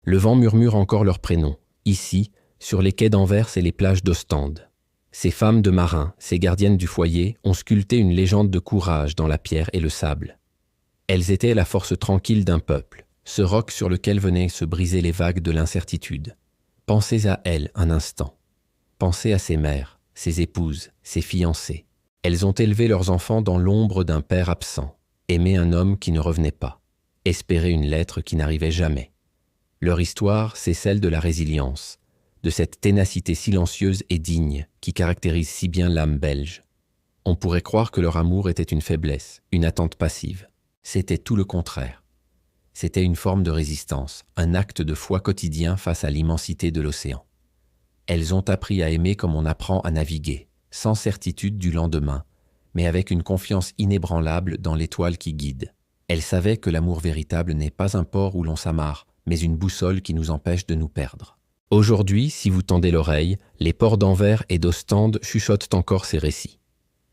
Le vent murmure encore leurs prénoms, ici, sur les quais d'Anvers et les plages d'Ostende. Ces femmes de marins, ces gardiennes du foyer, ont sculpté une légende de courage dans la pierre et le sable. Elles étaient la force tranquille d'un peuple, ce roc sur lequel venaient se briser les vagues de l'incertitude. Pensez à elles un instant. Pensez à ces mères, ces épouses, ces fiancées. Elles ont élevé leurs enfants dans l'ombre d'un père absent, aimé un homme qui ne revenait pas, espéré une lettre qui n'arrivait jamais. Leur histoire, c'est celle de la résilience, de cette ténacité silencieuse et digne qui caractérise si bien l'âme belge. On pourrait croire que leur amour était une faiblesse, une attente passive. C'était tout le contraire. C'était une forme de résistance, un acte de foi quotidien face à l'immensité de l'océan. Elles ont appris à aimer comme on apprend à naviguer, sans certitude du lendemain, mais avec une confiance inébranlable dans l'étoile qui guide. Elles savaient que l'amour véritable n'est pas un port où l'on s'amarre, mais une boussole qui nous empêche de nous perdre. Aujourd'hui, si vous tendez l'oreille, les ports d'Anvers et d'Ostende chuchotent encore ces récits.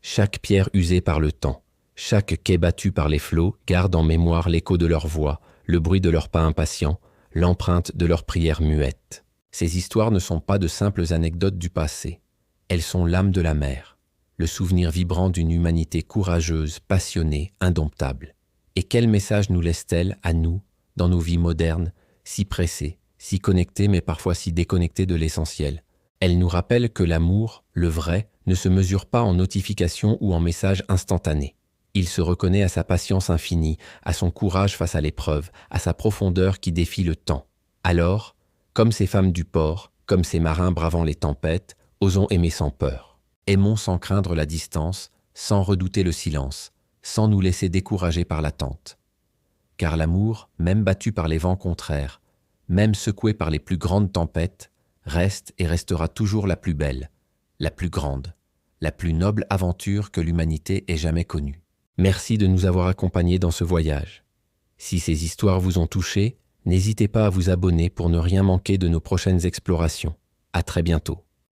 Chaque pierre usée par le temps, chaque quai battu par les flots garde en mémoire l'écho de leur voix, le bruit de leurs pas impatients, l'empreinte de leurs prières muettes. Ces histoires ne sont pas de simples anecdotes du passé. Elles sont l'âme de la mer, le souvenir vibrant d'une humanité courageuse, passionnée, indomptable. Et quel message nous laisse-t-elle à nous, dans nos vies modernes, si pressées, si connectées mais parfois si déconnectées de l'essentiel? Elle nous rappelle que l'amour, le vrai, ne se mesure pas en notifications ou en messages instantanés. Il se reconnaît à sa patience infinie, à son courage face à l'épreuve, à sa profondeur qui défie le temps. Alors, comme ces femmes du port, comme ces marins bravant les tempêtes, osons aimer sans peur. Aimons sans craindre la distance, sans redouter le silence, sans nous laisser décourager par l'attente. Car l'amour, même battu par les vents contraires, même secoué par les plus grandes tempêtes, reste et restera toujours la plus belle, la plus grande, la plus noble aventure que l'humanité ait jamais connue. Merci de nous avoir accompagnés dans ce voyage. Si ces histoires vous ont touché, n'hésitez pas à vous abonner pour ne rien manquer de nos prochaines explorations. À très bientôt.